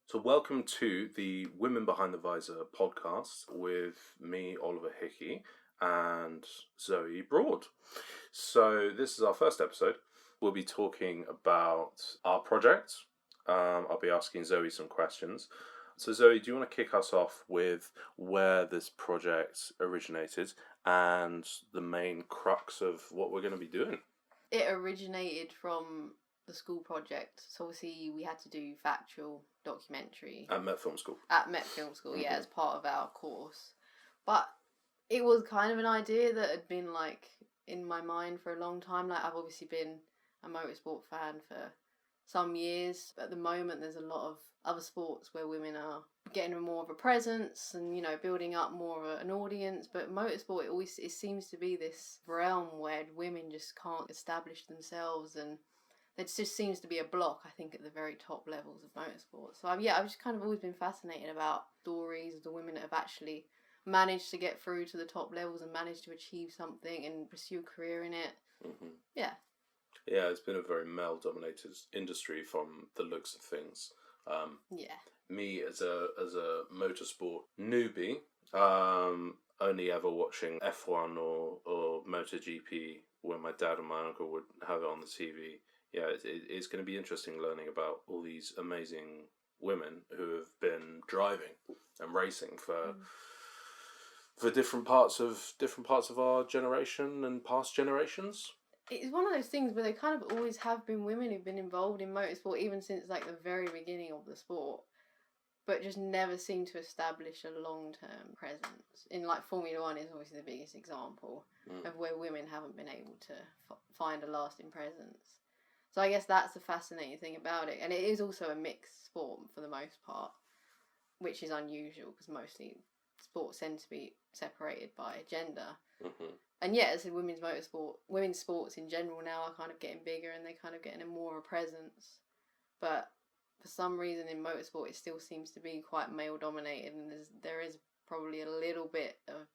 So, welcome to the Women Behind the Visor podcast with me, Oliver Hickey, and Zoe Broad. So, this is our first episode. We'll be talking about our project. I'll be asking Zoe some questions. So, Zoe, do you want to kick us off with where this project originated and the main crux of what we're going to be doing? It originated from the school project. So obviously we had to do factual documentary. At Met Film School. At Met Film School, yeah, as part of our course. But it was kind of an idea that had been in my mind for a long time. I've obviously been a motorsport fan for some years. But at the moment there's a lot of other sports where women are getting more of a presence and, building up more of an audience. But motorsport, it seems to be this realm where women just can't establish themselves, and there just seems to be a block, I think, at the very top levels of motorsport. So I've just kind of always been fascinated about stories of the women that have actually managed to get through to the top levels and managed to achieve something and pursue a career in it. Mm-hmm. Yeah. Yeah, it's been a very male-dominated industry from the looks of things. Me as a motorsport newbie, only ever watching F1 or MotoGP when my dad and my uncle would have it on the TV. Yeah, it's going to be interesting learning about all these amazing women who have been driving and racing for different parts of our generation and past generations. It's one of those things where there kind of always have been women who've been involved in motorsport even since the very beginning of the sport, but just never seem to establish a long-term presence. In Formula 1 is obviously the biggest example of where women haven't been able to find a lasting presence. So I guess that's the fascinating thing about it. And it is also a mixed sport for the most part, which is unusual because mostly sports tend to be separated by gender. Mm-hmm. And yeah, as a women's sports in general now are kind of getting bigger and they're kind of getting a more presence. But for some reason in motorsport it still seems to be quite male dominated, and there is probably a little bit of,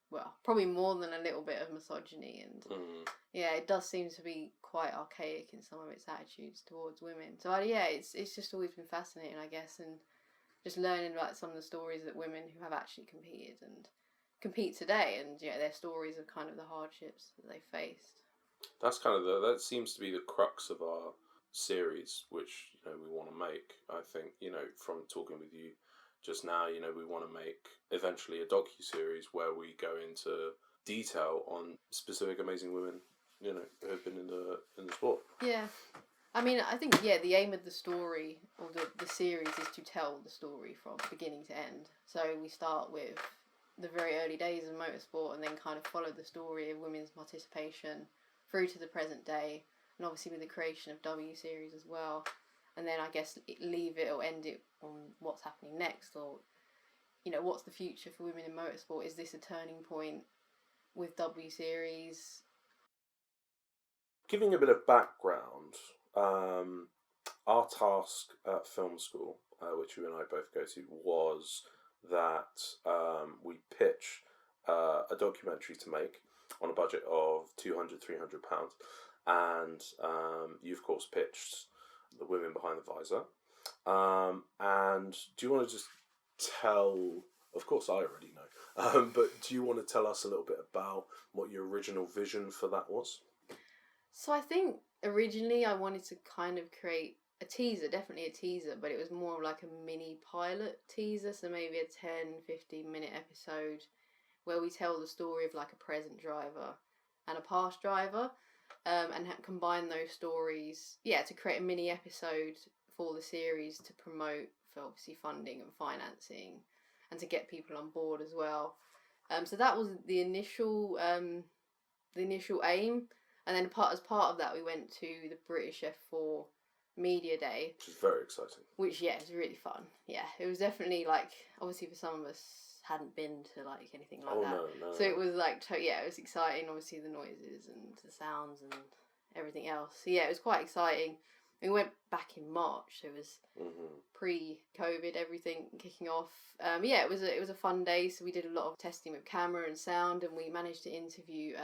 probably more than a little bit of misogyny, and yeah, it does seem to be quite archaic in some of its attitudes towards women. So it's just always been fascinating, I guess, and just learning about some of the stories that women who have actually competed and compete today, and their stories of kind of the hardships that they faced. That's kind of that seems to be the crux of our series, which we want to make. I think from talking with you just now, we want to make eventually a docu-series where we go into detail on specific amazing women who have been in the sport. Yeah, I mean, I think the aim of the story or the series is to tell the story from beginning to end. So we start with the very early days of motorsport and then kind of follow the story of women's participation through to the present day, and obviously with the creation of W Series as well. And then I guess leave it or end it on what's happening next, or what's the future for women in motorsport? Is this a turning point with W Series? Giving a bit of background, our task at film school, which you and I both go to, was that we pitch a documentary to make on a budget of £200-300, and you of course pitched the Women Behind the Visor. And do you want to just tell? Of course, I already know, but do you want to tell us a little bit about what your original vision for that was? So I think originally I wanted to kind of create a teaser, definitely a teaser, but it was more like a mini pilot teaser, so maybe a 10-15 minute episode where we tell the story of a present driver and a past driver, and combine those stories, to create a mini episode for the series to promote for obviously funding and financing and to get people on board as well. So that was the initial aim, and then as part of that we went to the British F4 Media Day, which is very exciting. Which it was really fun. Yeah, it was definitely obviously for some of us hadn't been to anything like that. No. So it was it was exciting. Obviously the noises and the sounds and everything else. So yeah, it was quite exciting. We went back in March, so it was pre-COVID, everything kicking off. It was a fun day. So we did a lot of testing with camera and sound, and we managed to interview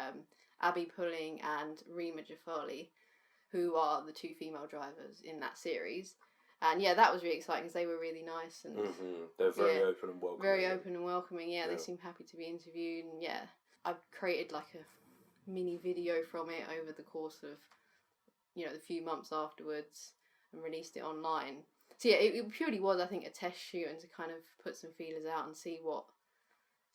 Abby Pulling and Rima Jafali, who are the two female drivers in that series. And yeah, that was really exciting because they were really nice and they're very open and welcoming. Very open and welcoming. Yeah, they seemed happy to be interviewed, and yeah, I've created like a mini video from it over the course of the few months afterwards and released it online. So yeah, it purely was, I think, a test shoot and to kind of put some feelers out and see what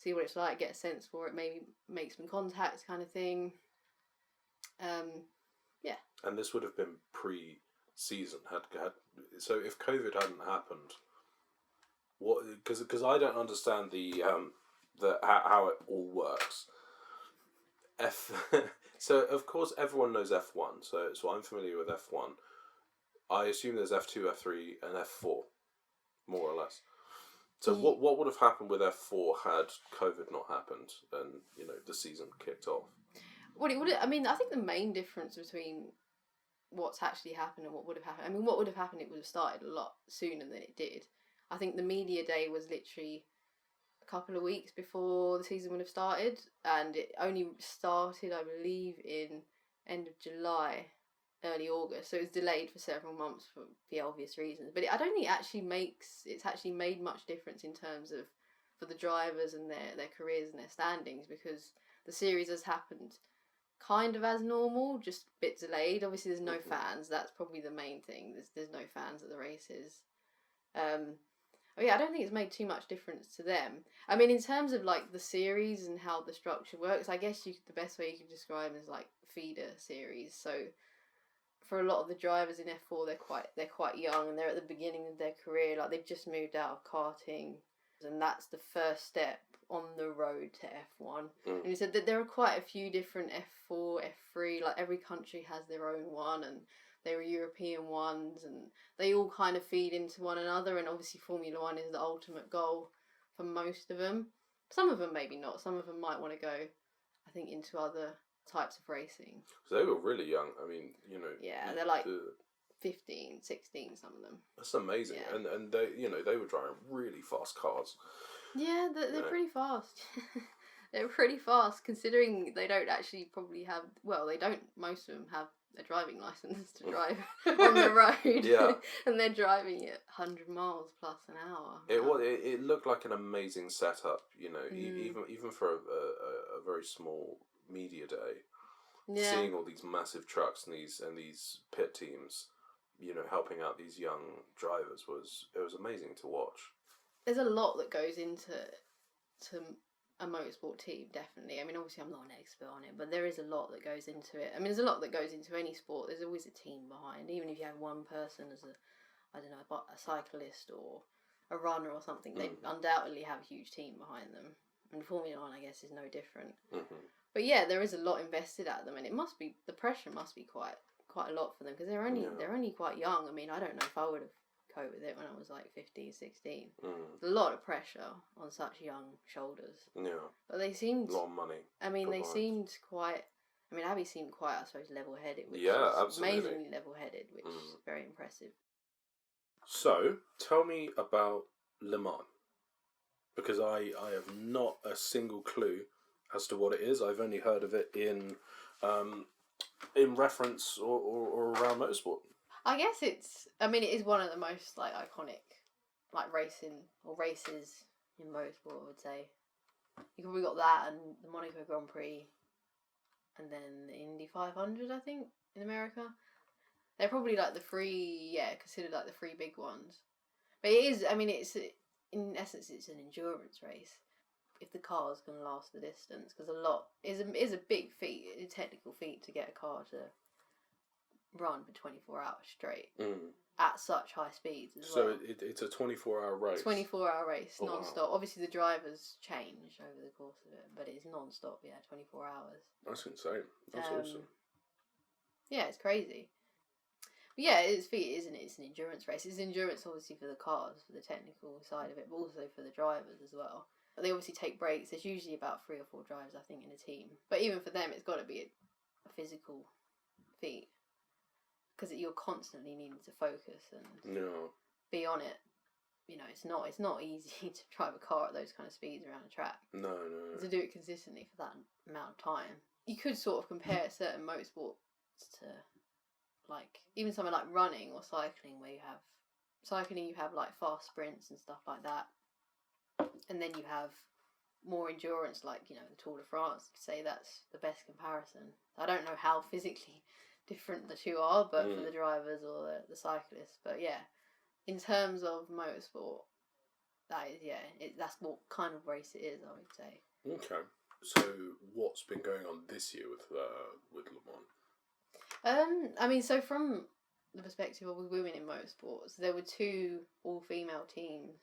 it's like, get a sense for it, maybe make some contacts, kind of thing. Yeah. And this would have been pre-season. So if COVID hadn't happened, what? Because I don't understand the how it all works. So of course everyone knows F1. So I'm familiar with F1. I assume there's F2, F3, and F4, more or less. So what would have happened with F4 had COVID not happened and the season kicked off? I mean, I think the main difference between what's actually happened and what would have happened. I mean, what would have happened? It would have started a lot sooner than it did. I think the media day was literally a couple of weeks before the season would have started, and it only started, I believe, in end of July, early August. So it was delayed for several months for the obvious reasons. But I don't think it's actually made much difference in terms of for the drivers and their careers and their standings, because the series has happened kind of as normal, just a bit delayed. Obviously, there's no fans. That's probably the main thing. There's no fans at the races. I don't think it's made too much difference to them. I mean, in terms of like the series and how the structure works, I guess the best way you could describe them is like feeder series. So for a lot of the drivers in F4, they're quite young and they're at the beginning of their career. Like they've just moved out of karting, and that's the first step on the road to F1. And he said that there are quite a few different F4, F3, like every country has their own one, and they were European ones, and they all kind of feed into one another, and obviously Formula 1 is the ultimate goal for most of them. Some of them maybe not, some of them might want to go, I think, into other types of racing. So they were really young, I mean, Yeah, they're like 15, 16, some of them. That's amazing. Yeah. And they, they were driving really fast cars. Yeah, they're pretty fast. They're pretty fast, considering they don't actually probably have... Well, they don't, most of them have a driving licence to drive on the road. Yeah. And they're driving at 100 miles plus an hour. It looked like an amazing setup, even for a very small media day. Yeah. Seeing all these massive trucks and these pit teams, helping out these young drivers was amazing to watch. There's a lot that goes into a motorsport team, definitely. I mean, obviously I'm not an expert on it, but there is a lot that goes into it. I mean, there's a lot that goes into any sport. There's always a team behind, even if you have one person as a cyclist or a runner or something, they undoubtedly have a huge team behind them. And Formula 1, I guess, is no different. Mm-hmm. But yeah, there is a lot invested at them, and the pressure must be quite a lot for them, because they're only quite young. I mean, I don't know if I would have coped with it when I was like 15, 16. A lot of pressure on such young shoulders. Yeah. But they seemed... A lot of money. I mean, they seemed quite... I mean, Abby seemed quite, I suppose, level-headed. Yeah, absolutely. Amazingly level-headed, which is very impressive. So, tell me about Le Mans. Because I have not a single clue as to what it is. I've only heard of it in reference or around motorsport. I guess it is one of the most like iconic like racing or races in motorsport, I would say. You probably got that and the Monaco Grand Prix and then the Indy 500, I think, in America. They're probably like considered like the three big ones. But it is, I mean, it's in essence it's an endurance race. If the car's going to last the distance, because is a big feat, a technical feat to get a car to run for 24 hours straight at such high speeds as well. So it's a 24-hour race. 24-hour race, non-stop. Wow. Obviously the drivers change over the course of it, but it's non-stop. 24 hours. That's insane. That's awesome. Yeah, it's crazy. But yeah, it's feat, isn't it? It's an endurance race. It's endurance obviously for the cars, for the technical side of it, but also for the drivers as well. They obviously take breaks. There's usually about 3 or 4 drivers, I think, in a team. But even for them, it's got to be a physical feat, because you're constantly needing to focus and be on it. It's not easy to drive a car at those kind of speeds around a track. No. To do it consistently for that amount of time. You could sort of compare certain motorsports to, like, even something like running or cycling, where you have cycling you have like fast sprints and stuff like that, and then you have more endurance, like, you know, the Tour de France. I'd say that's the best comparison. I don't know how physically different the two are, but for the drivers or the cyclists. But yeah, in terms of motorsport, that is, that's what kind of race it is, I would say. Okay. So what's been going on this year with Le Mans? I mean, so from the perspective of women in motorsports, there were 2 all-female teams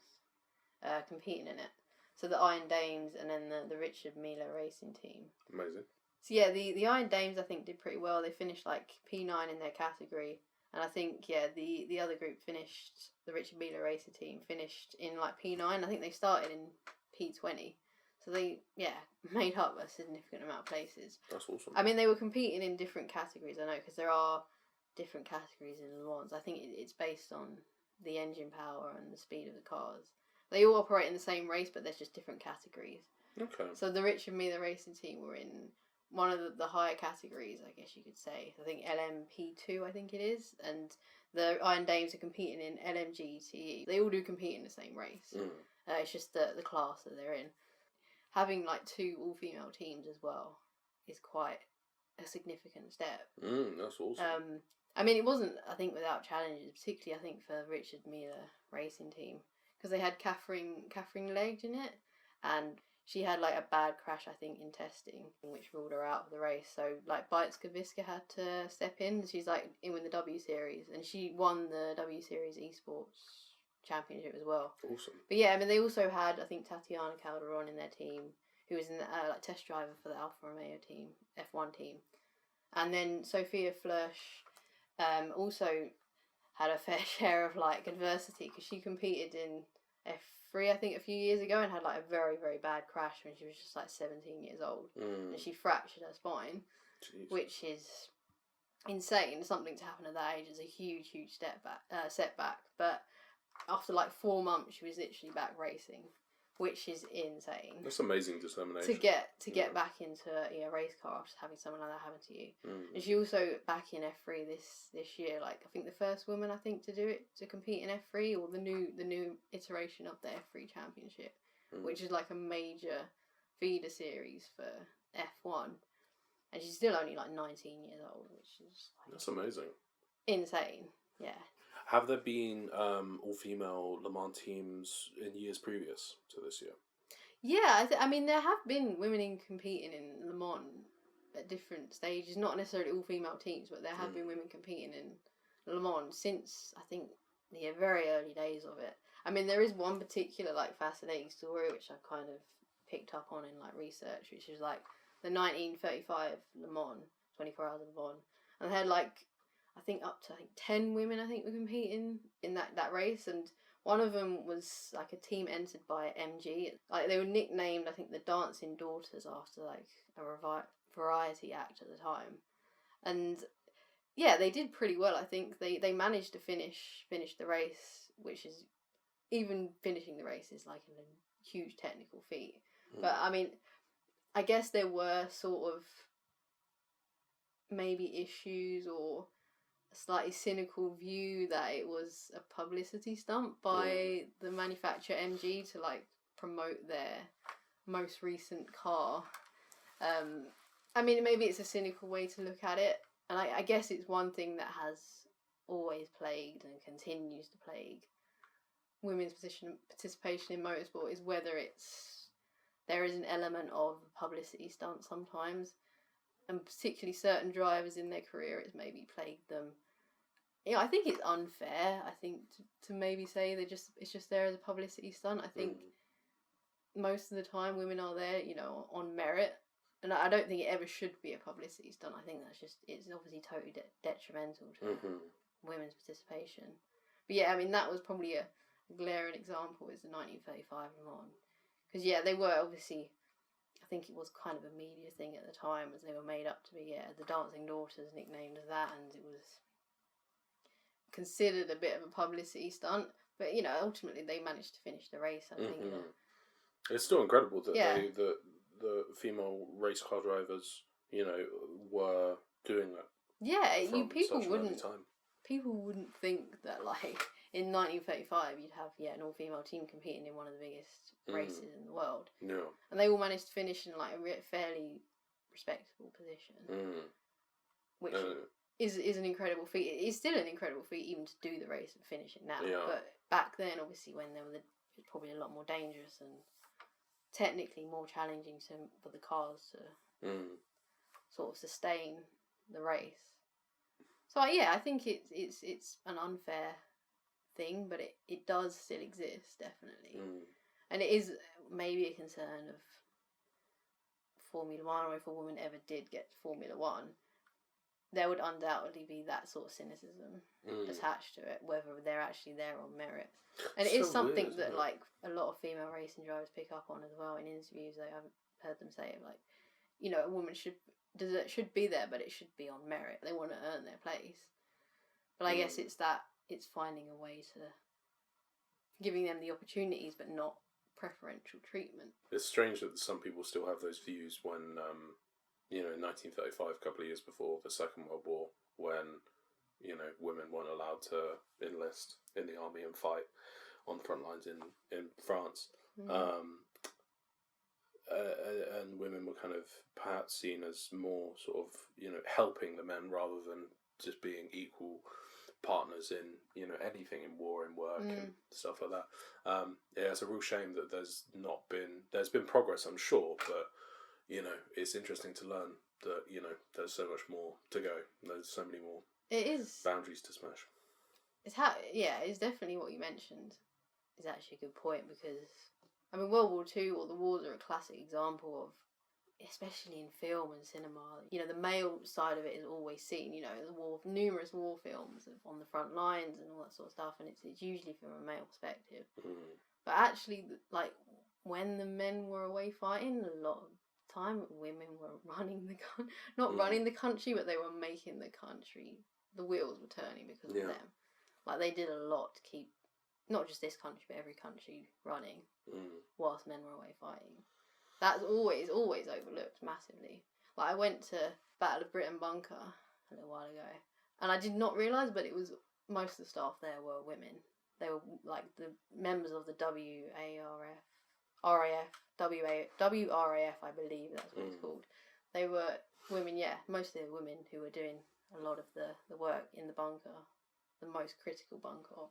competing in it. So the Iron Dames and then the Richard Mille racing team. Amazing. So yeah, the Iron Dames I think did pretty well. They finished like P9 in their category, and I think the other group finished, the Richard Mille racing team finished in like P9. I think they started in P20, so they made up a significant amount of places. That's awesome. I mean, they were competing in different categories. I know, because there are different categories in Le Mans. I think it's based on the engine power and the speed of the cars. They all operate in the same race, but there's just different categories. Okay. So the Richard Mille racing team were in one of the higher categories, I guess you could say. I think LMP2, I think it is. And the Iron Dames are competing in LMGTE. They all do compete in the same race. It's just the class that they're in. Having like 2 all-female teams as well is quite a significant step. That's awesome. I mean, it wasn't, I think, without challenges, particularly, I think, for Richard Mille racing team. Because they had Catherine Legge in it, and she had like a bad crash, I think, in testing, which ruled her out of the race. So like Bietska-Viska had to step in. She's like in with the W Series, and she won the W Series Esports Championship as well. Awesome. But yeah, I mean, they also had, I think, Tatiana Calderon in their team, who was in like test driver for the Alfa Romeo team, F1 team, and then Sophia Flörsch also had a fair share of like adversity, because she competed in F3 I think a few years ago and had like a very, very bad crash when she was just like 17 years old, and she fractured her spine. Jeez. Which is insane. Something to happen at that age is a huge setback. But after like 4 months she was literally back racing, which is insane. That's amazing determination. To get back into a race car after having something like that happen to you. And she also back in F3 this year, like I think the first woman to do it, to compete in F3, or the new iteration of the F3 Championship, which is like a major feeder series for F1. And she's still only like 19 years old, which is like, that's amazing. Insane, yeah. Have there been all-female Le Mans teams in years previous to this year? Yeah, I mean, there have been women competing in Le Mans at different stages. Not necessarily all-female teams, but there have been women competing in Le Mans since, I think, the very early days of it. I mean, there is one particular, like, fascinating story which I've kind of picked up on in, like, research, which is, like, the 1935 Le Mans, 24 Hours of Le Mans. And they had, like, I think up to 10 women, were competing in that race, and one of them was like a team entered by MG. Like they were nicknamed, I think, the Dancing Daughters after like a variety act at the time, and yeah, they did pretty well. I think they managed to finish the race, which is, even finishing the race is like a huge technical feat. But I mean, I guess there were sort of maybe issues or a slightly cynical view that it was a publicity stunt by the manufacturer MG to like promote their most recent car. I mean, maybe it's a cynical way to look at it, and I guess it's one thing that has always plagued and continues to plague women's participation in motorsport, is whether there is an element of publicity stunt sometimes. And particularly certain drivers in their career, it's maybe plagued them. You know, I think it's unfair, I think, to maybe say it's just there as a publicity stunt. I think most of the time women are there, you know, on merit. And I don't think it ever should be a publicity stunt. I think it's obviously totally detrimental to women's participation. But yeah, I mean, that was probably a glaring example, is the 1935 Le Mans. Because yeah, they were obviously, I think it was kind of a media thing at the time, as they were made up to be, the Dancing Daughters, nicknamed as that, and it was considered a bit of a publicity stunt. But, you know, ultimately they managed to finish the race, I think. It's still incredible that the female race car drivers, you know, were doing that. Yeah, people wouldn't think that, like, in 1935 you'd have an all-female team competing in one of the biggest races in the world. Yeah. And they all managed to finish in like a fairly respectable position, which is an incredible feat. It's still an incredible feat even to do the race and finish it now. Yeah. But back then, obviously, when it was probably a lot more dangerous and technically more challenging for the cars to sort of sustain the race. So yeah, I think it's an unfair thing, but it does still exist, definitely. And it is maybe a concern of Formula One, or if a woman ever did get to Formula One, there would undoubtedly be that sort of cynicism attached to it, whether they're actually there on merit. And it is something weird, that like a lot of female racing drivers pick up on as well in interviews. I've heard them say it, like, you know, a woman should be there, but it should be on merit. They want to earn their place. But I guess it's finding a way to giving them the opportunities, but not preferential treatment. It's strange that some people still have those views when, you know, in 1935, a couple of years before the Second World War, when, you know, women weren't allowed to enlist in the army and fight on the front lines in France. And women were kind of perhaps seen as more sort of, you know, helping the men rather than just being equal partners in, you know, anything in war and work and stuff like that. Yeah, it's a real shame that there's been progress, I'm sure, but, you know, it's interesting to learn that, you know, there's so much more to go. There's so many more boundaries to smash. It's definitely what you mentioned is actually a good point, because I mean, World War II or the wars are a classic example of, especially in film and cinema, you know, the male side of it is always seen, you know, numerous war films on the front lines and all that sort of stuff, and it's usually from a male perspective. But actually, like, when the men were away fighting, a lot of time women were running running the country, but they were making the country, the wheels were turning because of them. Like, they did a lot to keep not just this country, but every country running whilst men were away fighting. That's always overlooked massively. Like, I went to Battle of Britain Bunker a little while ago, and I did not realise, but it was most of the staff there were women. They were like the members of the WRAF, I believe that's what it's called. They were women, mostly the women who were doing a lot of the work in the bunker, the most critical bunker of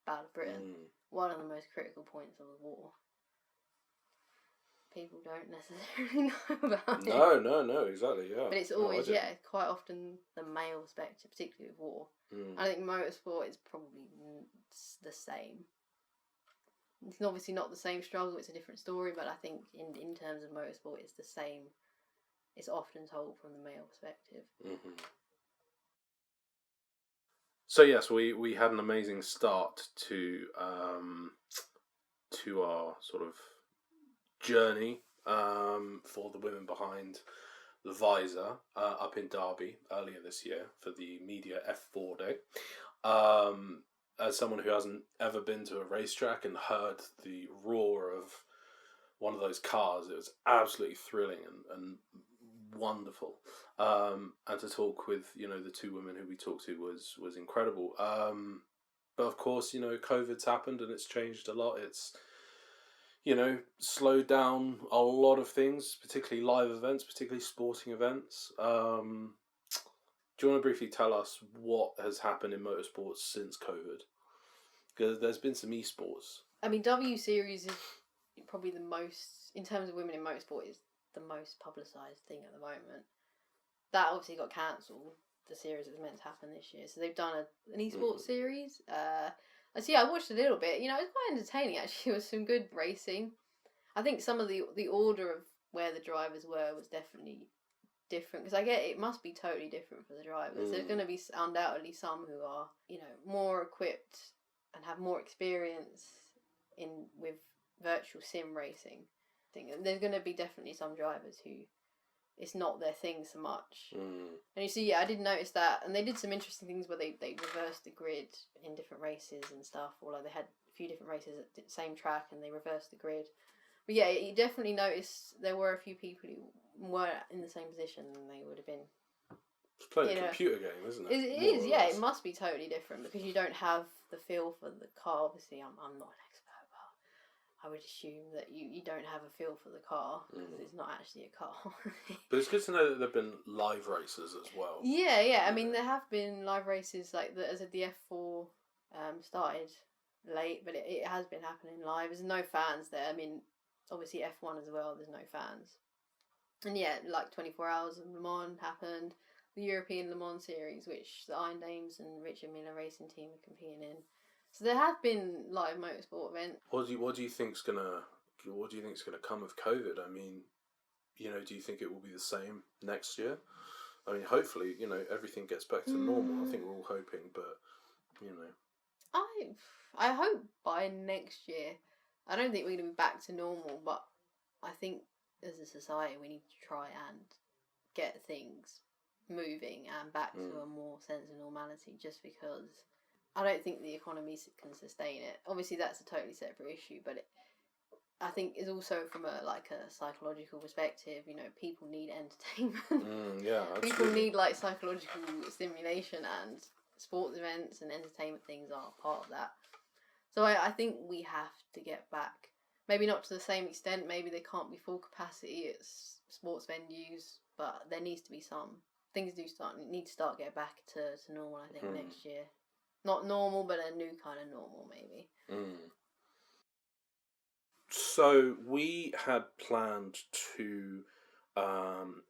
Battle of Britain. One of the most critical points of the war. People don't necessarily know about it. No, exactly, yeah. But it's always, quite often the male perspective, particularly with war. I think motorsport is probably the same. It's obviously not the same struggle, it's a different story, but I think in terms of motorsport, it's the same. It's often told from the male perspective. So yes, we had an amazing start to our sort of journey for the women behind the Visor up in Derby earlier this year for the Media F4 Day. As someone who hasn't ever been to a racetrack and heard the roar of one of those cars, it was absolutely thrilling and wonderful. And to talk with, you know, the two women who we talked to was incredible. But of course, you know, COVID's happened and it's changed a lot. It's, you know, slowed down a lot of things, particularly live events, particularly sporting events. Do you want to briefly tell us what has happened in motorsports since COVID? Because there's been some esports. I mean, W Series is probably the most, in terms of women in motorsport, is the most publicised thing at the moment. That obviously got cancelled, the series that was meant to happen this year. So they've done an esports series. I watched a little bit. You know, it was quite entertaining, actually. It was some good racing. I think some of the order of where the drivers were was definitely different, because I get it must be totally different for the drivers. There's going to be undoubtedly some who are, you know, more equipped and have more experience with virtual sim racing. I think there's going to be definitely some drivers who it's not their thing so much. And you see, I did notice that, and they did some interesting things where they reversed the grid in different races and stuff, or like they had a few different races at the same track and they reversed the grid. But yeah, you definitely noticed there were a few people who were in the same position than they would have been. It's playing a computer game, isn't it? It is, yeah. It must be totally different because you don't have the feel for the car. Obviously, I'm not an expert, but I would assume that you don't have a feel for the car because it's not actually a car. But it's good to know that there've been live races as well. Yeah. I mean, there have been live races like as the F4 started late, but it has been happening live. There's no fans there. I mean, obviously F1 as well. There's no fans. And yeah, like 24 Hours of Le Mans happened. The European Le Mans Series, which the Iron Dames and Richard Miller Racing Team are competing in. So there have been live motorsport events. What do you think's gonna come of COVID? I mean, do you think it will be the same next year? I mean, hopefully, everything gets back to normal. I think we're all hoping, but I hope by next year. I don't think we're going to be back to normal, but I think as a society we need to try and get things moving and back to a more sense of normality, just because I don't think the economy can sustain it. Obviously that's a totally separate issue, but I think it's also from a psychological perspective, people need entertainment. Yeah, absolutely. People need psychological stimulation, and sports events and entertainment things are part of that. So I think we have to get back. Maybe not to the same extent. Maybe they can't be full capacity at sports venues, but there needs to be some. Things need to start get back to normal, I think, next year. Not normal, but a new kind of normal, maybe. So we had planned to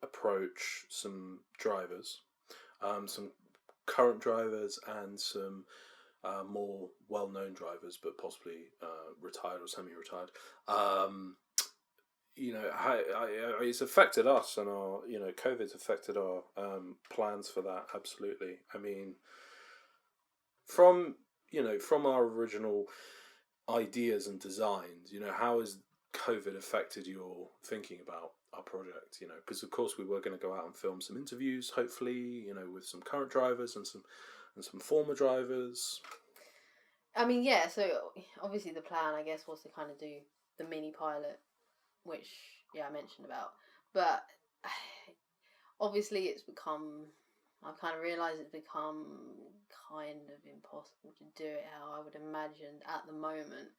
approach some drivers, some current drivers and some more well-known drivers, but possibly retired or semi-retired. It's affected us, and our COVID's affected our plans for that. Absolutely. I mean, from our original ideas and designs, how has COVID affected your thinking about our project? Because of course we were going to go out and film some interviews, hopefully, with some current drivers and some former drivers. I mean, yeah. So obviously the plan, I guess, was to kind of do the mini pilot, which I mentioned about, but obviously I've kind of realised it's become kind of impossible to do it how I would imagine at the moment,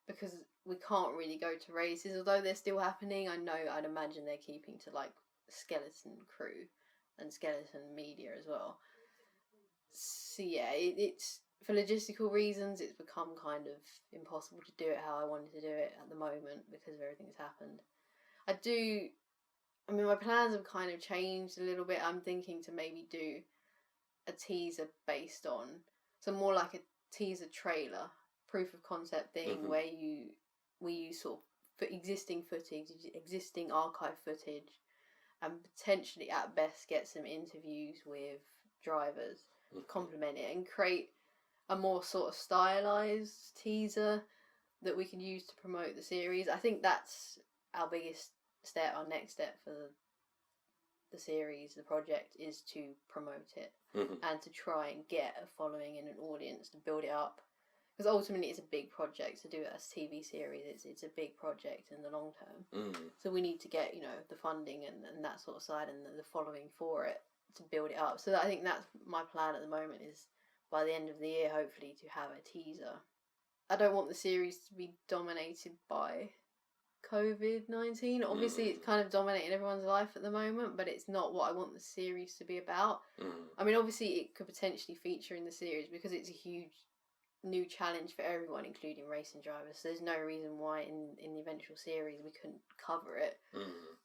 because we can't really go to races, although they're still happening. I'd imagine they're keeping to skeleton crew and skeleton media as well. So yeah, it's for logistical reasons it's become kind of impossible to do it how I wanted to do it at the moment because of everything that's happened. I mean, my plans have kind of changed a little bit. I'm thinking to maybe do a teaser based on, so more like a teaser trailer, proof of concept thing, where we use sort of existing footage, existing archive footage, and potentially at best get some interviews with drivers, complement it, and create a more sort of stylized teaser that we can use to promote the series. I think that's our biggest step, our next step for the series, the project, is to promote it and to try and get a following and an audience to build it up. Because ultimately it's a big project to do it as a TV series. It's a big project in the long term. So we need to get, the funding and that sort of side and the following for it to build it up. So I think that's my plan at the moment, is by the end of the year, hopefully, to have a teaser. I don't want the series to be dominated by COVID-19. Obviously, it's kind of dominating everyone's life at the moment, but it's not what I want the series to be about. I mean, obviously, it could potentially feature in the series because it's a huge new challenge for everyone, including racing drivers. So there's no reason why in the eventual series we couldn't cover it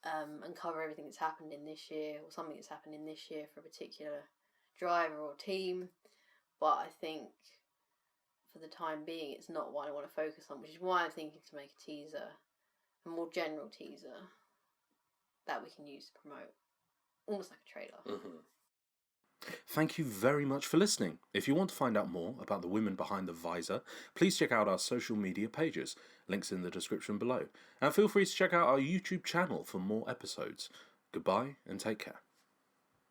and cover everything that's happened in this year, or something that's happened in this year for a particular driver or team. But I think for the time being it's not what I want to focus on, which is why I'm thinking to make a teaser, a more general teaser that we can use to promote, almost like a trailer. Thank you very much for listening. If you want to find out more about the women behind the Visor, please check out our social media pages, links in the description below, and feel free to check out our YouTube channel for more episodes. Goodbye and take care.